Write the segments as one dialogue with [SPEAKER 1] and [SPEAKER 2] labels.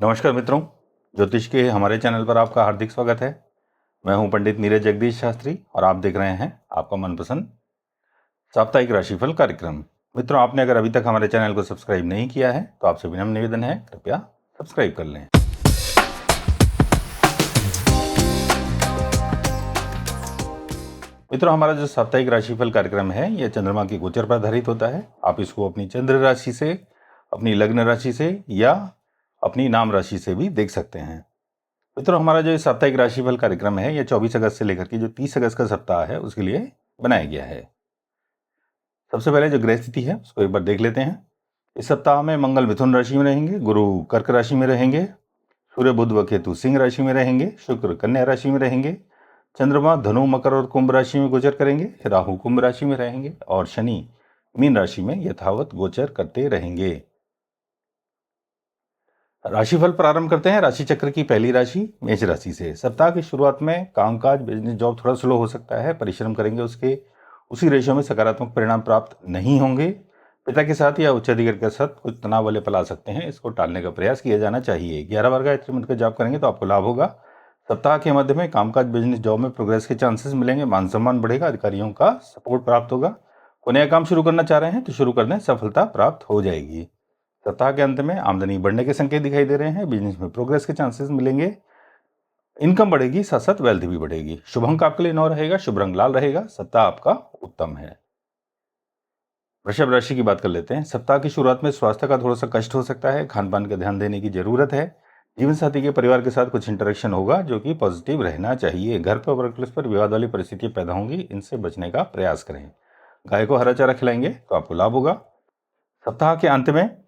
[SPEAKER 1] नमस्कार मित्रों, ज्योतिष के हमारे चैनल पर आपका हार्दिक स्वागत है। मैं हूं पंडित नीरज जगदीश शास्त्री और आप देख रहे हैं आपका मनपसंद साप्ताहिक राशिफल कार्यक्रम। मित्रों, आपने अगर अभी तक हमारे चैनल को सब्सक्राइब नहीं किया है तो आपसे विनम्र निवेदन है, कृपया सब्सक्राइब कर लें। मित्रों, हमारा जो साप्ताहिक राशिफल कार्यक्रम है यह चंद्रमा के गोचर पर आधारित होता है। आप इसको अपनी चंद्र राशि से, अपनी लग्न राशि से या अपनी नाम राशि से भी देख सकते हैं। मित्रों, हमारा जो साप्ताहिक राशिफल कार्यक्रम है यह 24 अगस्त से लेकर के जो 30 अगस्त का सप्ताह है उसके लिए बनाया गया है। सबसे पहले जो ग्रह स्थिति है उसको एक बार देख लेते हैं। इस सप्ताह में मंगल मिथुन राशि में रहेंगे, गुरु कर्क राशि में रहेंगे, सूर्य बुध व केतु सिंह राशि में रहेंगे, शुक्र कन्या राशि में रहेंगे, चंद्रमा धनु मकर और कुंभ राशि में गोचर करेंगे, राहु कुंभ राशि में रहेंगे और शनि मीन राशि में यथावत गोचर करते रहेंगे। राशिफल प्रारंभ करते हैं राशि चक्र की पहली राशि मेष राशि से। सप्ताह की शुरुआत में कामकाज, बिजनेस, जॉब थोड़ा स्लो हो सकता है। परिश्रम करेंगे उसके उसी रेशो में सकारात्मक परिणाम प्राप्त नहीं होंगे। पिता के साथ या उच्च अधिकारी के साथ कुछ तनाव वाले पल आ सकते हैं, इसको टालने का प्रयास किया जाना चाहिए। 11 बार गायत्री मंत्र का जाप करेंगे तो आपको लाभ होगा। सप्ताह के मध्य में कामकाज, बिजनेस, जॉब में प्रोग्रेस के चांसेस मिलेंगे, मान सम्मान बढ़ेगा, अधिकारियों का सपोर्ट प्राप्त होगा। कोई नया काम शुरू करना चाह रहे हैं तो शुरू कर दें, सफलता प्राप्त हो जाएगी। सप्ताह के अंत में आमदनी बढ़ने के संकेत दिखाई दे रहे हैं, बिजनेस में प्रोग्रेस के चांसेस मिलेंगे, इनकम बढ़ेगी, साथ साथ वेल्थ भी बढ़ेगी। शुभ अंक आपके लिए 9 रहेगा, शुभ रंग लाल रहेगा। सप्ताह आपका उत्तम है। वृषभ राशि की बात कर लेते हैं। सप्ताह की शुरुआत में स्वास्थ्य का थोड़ा सा कष्ट हो सकता है, खान पान का ध्यान देने की जरूरत है। जीवन साथी के परिवार के साथ कुछ इंटरेक्शन होगा जो कि पॉजिटिव रहना चाहिए। घर पर, वर्क प्लेस पर विवाद वाली परिस्थितियां पैदा होंगी, इनसे बचने का प्रयास करें। गाय को हरा चारा खिलाएंगे तो आपको लाभ होगा। सप्ताह के अंत में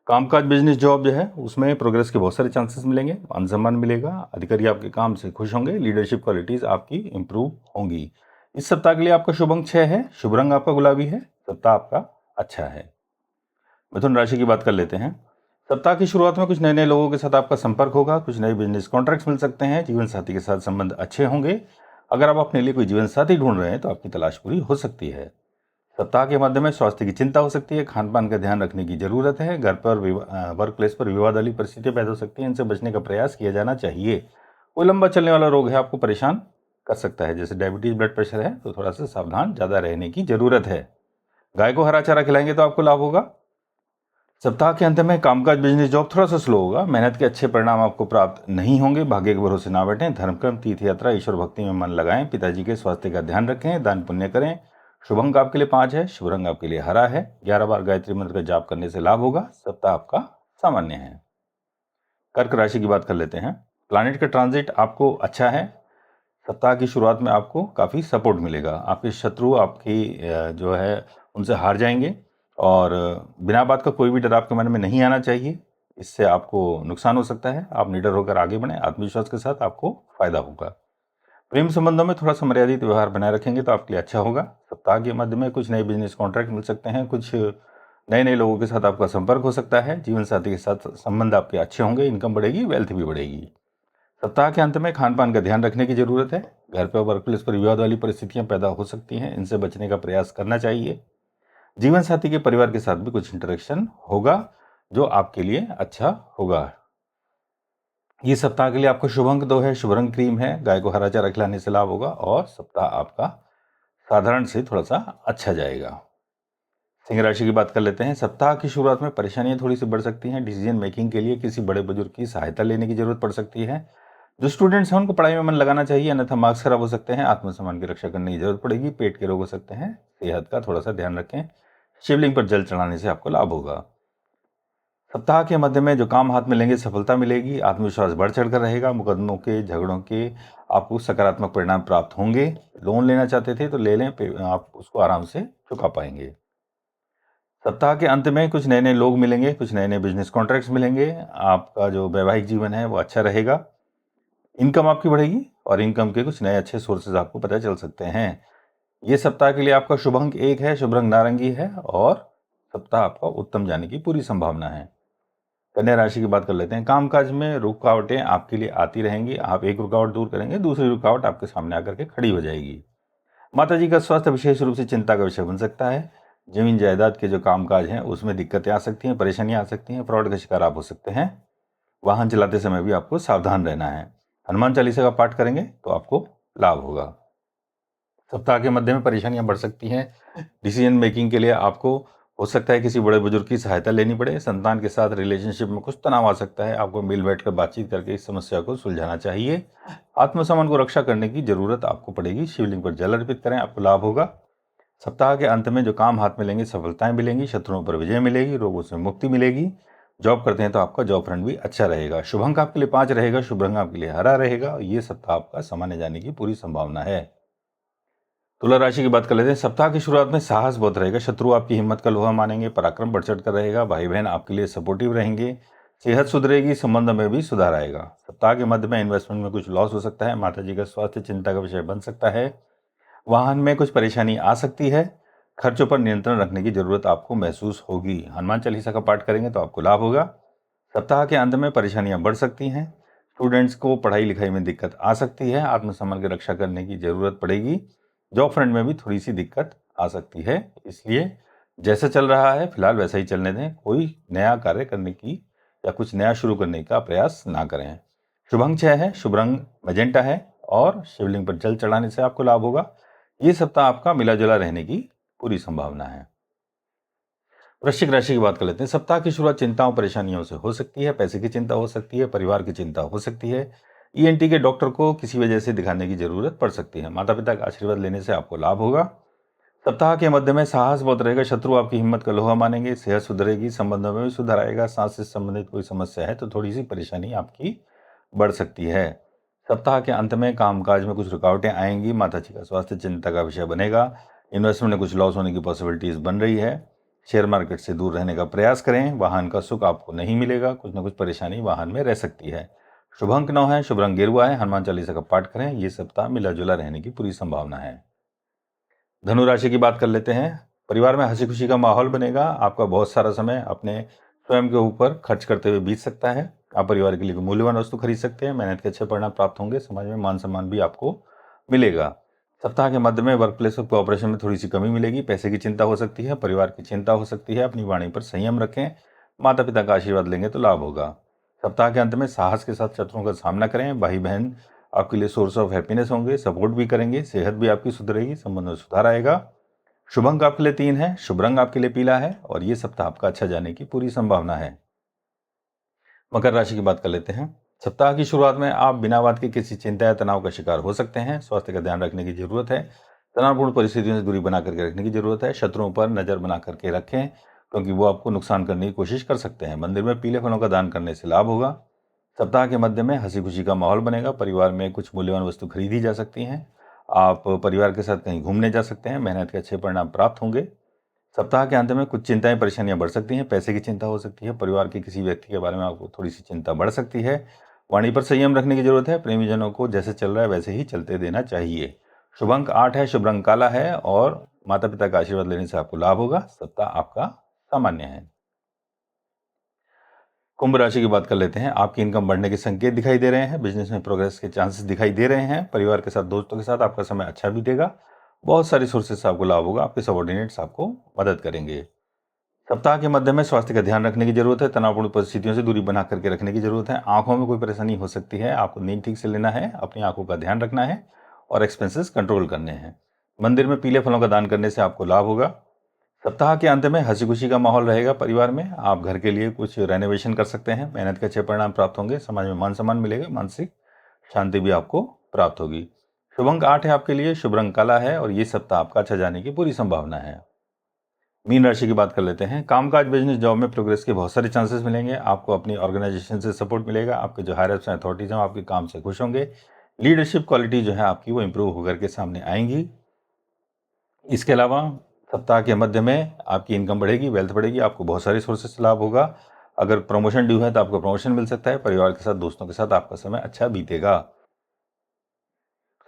[SPEAKER 1] कामकाज, बिजनेस, जॉब जो है उसमें प्रोग्रेस के बहुत सारे चांसेस मिलेंगे, मान सम्मान मिलेगा, अधिकारी आपके काम से खुश होंगे, लीडरशिप क्वालिटीज आपकी इंप्रूव होंगी। इस सप्ताह के लिए आपका शुभ अंक 6 है, शुभ रंग आपका गुलाबी है। सप्ताह आपका अच्छा है। मिथुन राशि की बात कर लेते हैं। सप्ताह की शुरुआत में कुछ नए नए लोगों के साथ आपका संपर्क होगा, कुछ नए बिजनेस कॉन्ट्रैक्ट्स मिल सकते हैं, जीवन साथी के साथ संबंध अच्छे होंगे। अगर आप अपने लिए कोई जीवन साथी ढूंढ रहे हैं तो आपकी तलाश पूरी हो सकती है। सप्ताह के मध्य में स्वास्थ्य की चिंता हो सकती है, खान पान का ध्यान रखने की जरूरत है। घर पर, वर्क प्लेस पर विवाद वाली परिस्थितियां पैदा हो सकती हैं, इनसे बचने का प्रयास किया जाना चाहिए। कोई लंबा चलने वाला रोग है, आपको परेशान कर सकता है, जैसे डायबिटीज, ब्लड प्रेशर है, तो थोड़ा सा सावधान ज़्यादा रहने की जरूरत है। गाय को हरा चारा खिलाएंगे तो आपको लाभ होगा। सप्ताह के अंत में कामकाज, बिजनेस, जॉब थोड़ा सा स्लो होगा, मेहनत के अच्छे परिणाम आपको प्राप्त नहीं होंगे। भाग्य के भरोसे ना बैठें, धर्मक्रम, तीर्थ यात्रा, ईश्वर भक्ति में मन लगाएं, पिताजी के स्वास्थ्य का ध्यान रखें, दान पुण्य करें। शुभ अंक आपके लिए 5 है, शुभ रंग आपके लिए हरा है। 11 बार गायत्री मंत्र का जाप करने से लाभ होगा। सप्ताह आपका सामान्य है। कर्क राशि की बात कर लेते हैं। प्लानिट का ट्रांजिट आपको अच्छा है। सप्ताह की शुरुआत में आपको काफ़ी सपोर्ट मिलेगा। आपके शत्रु आपकी जो है उनसे हार जाएंगे और बिना बात का कोई भी डर आपके मन में नहीं आना चाहिए, इससे आपको नुकसान हो सकता है। आप निडर होकर आगे बढ़ें, आत्मविश्वास के साथ आपको फायदा होगा। प्रेम संबंधों में थोड़ा सा मर्यादित व्यवहार बनाए रखेंगे तो आपके लिए अच्छा होगा। सप्ताह के मध्य में कुछ नए बिजनेस कॉन्ट्रैक्ट मिल सकते हैं, कुछ नए नए लोगों के साथ आपका संपर्क हो सकता है। जीवन साथी के साथ संबंध आपके अच्छे होंगे, इनकम बढ़ेगी, वेल्थ भी बढ़ेगी। सप्ताह के अंत में खान पान का ध्यान रखने की जरूरत है। घर पर, वर्क प्लेस पर विवाद वाली परिस्थितियां पैदा हो सकती हैं, इनसे बचने का प्रयास करना चाहिए। जीवन साथी के परिवार के साथ भी कुछ इंटरेक्शन होगा जो आपके लिए अच्छा होगा। ये सप्ताह के लिए आपका शुभ अंक 2 है, शुभ रंग क्रीम है। गाय को हरा चारा खिलाने से लाभ होगा और सप्ताह आपका साधारण से थोड़ा सा अच्छा जाएगा। सिंह राशि की बात कर लेते हैं। सप्ताह की शुरुआत में परेशानियां थोड़ी सी बढ़ सकती हैं। डिसीजन मेकिंग के लिए किसी बड़े बुजुर्ग की सहायता लेने की जरूरत पड़ सकती है। जो स्टूडेंट्स हैं उनको पढ़ाई में मन लगाना चाहिए, अन्यथा मार्क्स खराब हो सकते हैं। आत्मसम्मान की रक्षा करने की जरूरत पड़ेगी। पेट के रोग हो सकते हैं, सेहत का थोड़ा सा ध्यान रखें। शिवलिंग पर जल चढ़ाने से आपको लाभ होगा। सप्ताह के मध्य में जो काम हाथ में लेंगे सफलता मिलेगी, आत्मविश्वास बढ़ चढ़कर रहेगा। मुकदमों के, झगड़ों के आपको सकारात्मक परिणाम प्राप्त होंगे। लोन लेना चाहते थे तो ले लें, आप उसको आराम से चुका पाएंगे। सप्ताह के अंत में कुछ नए नए लोग मिलेंगे, कुछ नए नए बिजनेस कॉन्ट्रैक्ट्स मिलेंगे। आपका जो वैवाहिक जीवन है वो अच्छा रहेगा। इनकम आपकी बढ़ेगी और इनकम के कुछ नए अच्छे सोर्सेज आपको पता चल सकते हैं। ये सप्ताह के लिए आपका शुभ अंक 1 है, शुभ रंग नारंगी है और सप्ताह आपका उत्तम जाने की पूरी संभावना है। कन्या राशि की बात कर लेते हैं। कामकाज में रुकावटें आपके लिए आती रहेंगी। आप एक रुकावट दूर करेंगे, दूसरी रुकावट आपके सामने आकर के खड़ी हो जाएगी। माता जी का स्वास्थ्य विशेष रूप से चिंता का विषय बन सकता है। जमीन जायदाद के जो कामकाज हैं उसमें दिक्कतें आ सकती हैं, परेशानियां आ सकती हैं, फ्रॉड का शिकार आप हो सकते हैं। वाहन चलाते समय भी आपको सावधान रहना है। हनुमान चालीसा का पाठ करेंगे तो आपको लाभ होगा। सप्ताह के मध्य में परेशानियां बढ़ सकती हैं। डिसीजन मेकिंग के लिए आपको हो सकता है किसी बड़े बुजुर्ग की सहायता लेनी पड़े। संतान के साथ रिलेशनशिप में कुछ तनाव आ सकता है। आपको मिल बैठकर बातचीत करके इस समस्या को सुलझाना चाहिए। आत्मसम्मान को रक्षा करने की जरूरत आपको पड़ेगी। शिवलिंग पर जल अर्पित करें, आपको लाभ होगा। सप्ताह के अंत में जो काम हाथ में लेंगे सफलताएं मिलेंगी, शत्रुओं पर विजय मिलेगी, रोगों से मुक्ति मिलेगी। जॉब करते हैं तो आपका जॉब फ्रंट भी अच्छा रहेगा। शुभ अंक आपके लिए 5 रहेगा, शुभ रंग आपके लिए हरा रहेगा। ये सप्ताह आपका सामान्य जाने की पूरी संभावना है। तुला राशि की बात कर लेते हैं। सप्ताह की शुरुआत में साहस बहुत रहेगा, शत्रु आपकी हिम्मत का लोहा मानेंगे, पराक्रम बढ़ चढ़ कर रहेगा। भाई बहन आपके लिए सपोर्टिव रहेंगे, सेहत सुधरेगी, संबंध में भी सुधार आएगा। सप्ताह के मध्य में इन्वेस्टमेंट में कुछ लॉस हो सकता है। माता जी का स्वास्थ्य चिंता का विषय बन सकता है। वाहन में कुछ परेशानी आ सकती है। खर्चों पर नियंत्रण रखने की जरूरत आपको महसूस होगी। हनुमान चालीसा का पाठ करेंगे तो आपको लाभ होगा। सप्ताह के अंत में परेशानियां बढ़ सकती हैं। स्टूडेंट्स को पढ़ाई लिखाई में दिक्कत आ सकती है। आत्मसम्मान की रक्षा करने की जरूरत पड़ेगी। जॉब फ्रंट में भी थोड़ी सी दिक्कत आ सकती है, इसलिए जैसा चल रहा है फिलहाल वैसा ही चलने दें। कोई नया कार्य करने की या कुछ नया शुरू करने का प्रयास ना करें। शुभ अंक 6 है, शुभ रंग मैजेंटा है और शिवलिंग पर जल चढ़ाने से आपको लाभ होगा। ये सप्ताह आपका मिला जुला रहने की पूरी संभावना है। वृश्चिक राशि की बात कर लेते हैं। सप्ताह की शुरुआत चिंताओं परेशानियों से हो सकती है। पैसे की चिंता हो सकती है, परिवार की चिंता हो सकती है। ईएनटी के डॉक्टर को किसी वजह से दिखाने की जरूरत पड़ सकती है। माता पिता का आशीर्वाद लेने से आपको लाभ होगा। सप्ताह के मध्य में साहस बहुत रहेगा, शत्रु आपकी हिम्मत का लोहा मानेंगे, सेहत सुधरेगी, संबंधों में भी सुधार आएगा। सांस से संबंधित कोई समस्या है तो थोड़ी सी परेशानी आपकी बढ़ सकती है। सप्ताह के अंत में कामकाज में कुछ रुकावटें आएंगी। माता जी का स्वास्थ्य चिंता का विषय बनेगा। इन्वेस्टमेंट में कुछ लॉस होने की पॉसिबिलिटीज बन रही है। शेयर मार्केट से दूर रहने का प्रयास करें। वाहन का सुख आपको नहीं मिलेगा, कुछ ना कुछ परेशानी वाहन में रह सकती है। शुभ अंक 9 है, शुभ रंग गेरुआ है। हनुमान चालीसा का पाठ करें। ये सप्ताह मिला जुला रहने की पूरी संभावना है। धनु राशि की बात कर लेते हैं। परिवार में हंसी खुशी का माहौल बनेगा। आपका बहुत सारा समय अपने स्वयं के ऊपर खर्च करते हुए बीत सकता है। आप परिवार के लिए मूल्यवान वस्तु खरीद सकते हैं। मेहनत के अच्छे परिणाम प्राप्त होंगे। समाज में मान सम्मान भी आपको मिलेगा। सप्ताह के मध्य में वर्क प्लेस ऑफ कोऑपरेशन में थोड़ी सी कमी मिलेगी। पैसे की चिंता हो सकती है, परिवार की चिंता हो सकती है। अपनी वाणी पर संयम रखें। माता पिता का आशीर्वाद लेंगे तो लाभ होगा। सप्ताह के अंत में साहस के साथ शत्रुओं का सामना करें। भाई बहन आपके लिए सोर्स ऑफ हैप्पीनेस होंगे, सपोर्ट भी करेंगे। सेहत भी आपकी सुधरेगी, संबंध में सुधार आएगा। शुभ अंक आपके लिए 3 है, शुभ रंग आपके लिए पीला है और ये सप्ताह आपका अच्छा जाने की पूरी संभावना है। मकर राशि की बात कर लेते हैं। सप्ताह की शुरुआत में आप बिना बात के किसी चिंता या तनाव का शिकार हो सकते हैं। स्वास्थ्य का ध्यान रखने की जरूरत है। तनावपूर्ण परिस्थितियों से दूरी बना करके रखने की जरूरत है। शत्रुओं पर नजर बना करके रखें क्योंकि वो आपको नुकसान करने की कोशिश कर सकते हैं। मंदिर में पीले फलों का दान करने से लाभ होगा। सप्ताह के मध्य में हंसी खुशी का माहौल बनेगा। परिवार में कुछ मूल्यवान वस्तु खरीदी जा सकती हैं। आप परिवार के साथ कहीं घूमने जा सकते हैं। मेहनत के अच्छे परिणाम प्राप्त होंगे। सप्ताह के अंत में कुछ चिंताएं परेशानियां बढ़ सकती हैं। पैसे की चिंता हो सकती है। परिवार के किसी व्यक्ति के बारे में आपको थोड़ी सी चिंता बढ़ सकती है। वाणी पर संयम रखने की जरूरत है। प्रेमीजनों को जैसे चल रहा है वैसे ही चलते देना चाहिए। शुभ अंक 8 है, शुभ रंग काला है और माता पिता का आशीर्वाद लेने से आपको लाभ होगा। सप्ताह आपका सामान्य है। कुंभ राशि की बात कर लेते हैं। आपकी इनकम बढ़ने के संकेत दिखाई दे रहे हैं। बिजनेस में प्रोग्रेस के चांसेस दिखाई दे रहे हैं। परिवार के साथ, दोस्तों के साथ आपका समय अच्छा बीतेगा। बहुत सारी सोर्सेस से आपको लाभ होगा। आपके सबॉर्डिनेट्स आपको मदद करेंगे। सप्ताह के मध्य में स्वास्थ्य का ध्यान रखने की जरूरत है। तनावपूर्ण परिस्थितियों से दूरी बना करके रखने की जरूरत है। आंखों में कोई परेशानी हो सकती है। आपको नींद ठीक से लेना है, अपनी आंखों का ध्यान रखना है और एक्सपेंसेस कंट्रोल करने हैं। मंदिर में पीले फलों का दान करने से आपको लाभ होगा। सप्ताह के अंत में हंसी खुशी का माहौल रहेगा। परिवार में आप घर के लिए कुछ रेनोवेशन कर सकते हैं। मेहनत के अच्छे परिणाम प्राप्त होंगे। समाज में मान सम्मान मिलेगा। मानसिक शांति भी आपको प्राप्त होगी। शुभ अंक 8 है आपके लिए, शुभ रंग काला है और ये सप्ताह आपका अच्छा जाने की पूरी संभावना है। मीन राशि की बात कर लेते हैं। कामकाज, बिजनेस, जॉब में प्रोग्रेस के बहुत सारे चांसेस मिलेंगे। आपको अपनी ऑर्गेनाइजेशन से सपोर्ट मिलेगा। आपके जो हायर अप्स अथॉरिटीज हैं आपके काम से खुश होंगे। लीडरशिप क्वालिटी जो है आपकी वो इंप्रूव होकर के सामने आएंगी। इसके अलावा सप्ताह के मध्य में आपकी इनकम बढ़ेगी, वेल्थ बढ़ेगी। आपको बहुत सारे सोर्सेस से लाभ होगा। अगर प्रमोशन ड्यू है तो आपको प्रमोशन मिल सकता है। परिवार के साथ, दोस्तों के साथ आपका समय अच्छा बीतेगा।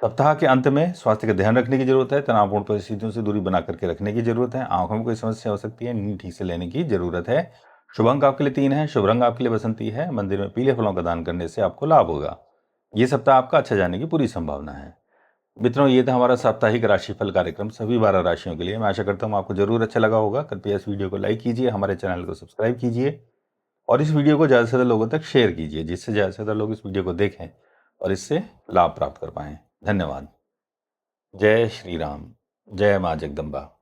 [SPEAKER 1] सप्ताह के अंत में स्वास्थ्य का ध्यान रखने की जरूरत है। तनावपूर्ण परिस्थितियों से दूरी बना करके रखने की जरूरत है। आंखों में कोई समस्या हो सकती है, नींद ठीक से लेने की जरूरत है। शुभ अंक आपके लिए 3 है, शुभ रंग आपके लिए बसंती है। मंदिर में पीले फलों का दान करने से आपको लाभ होगा। ये सप्ताह आपका अच्छा जाने की पूरी संभावना है। मित्रों, ये था हमारा साप्ताहिक राशिफल कार्यक्रम सभी 12 राशियों के लिए। मैं आशा करता हूँ आपको जरूर अच्छा लगा होगा। कृपया इस वीडियो को लाइक कीजिए, हमारे चैनल को सब्सक्राइब कीजिए और इस वीडियो को ज़्यादा से ज़्यादा लोगों तक शेयर कीजिए, जिससे ज़्यादा से ज़्यादा लोग इस वीडियो को देखें और इससे लाभ प्राप्त कर पाएं। धन्यवाद। जय श्री राम। जय माँ जगदम्बा।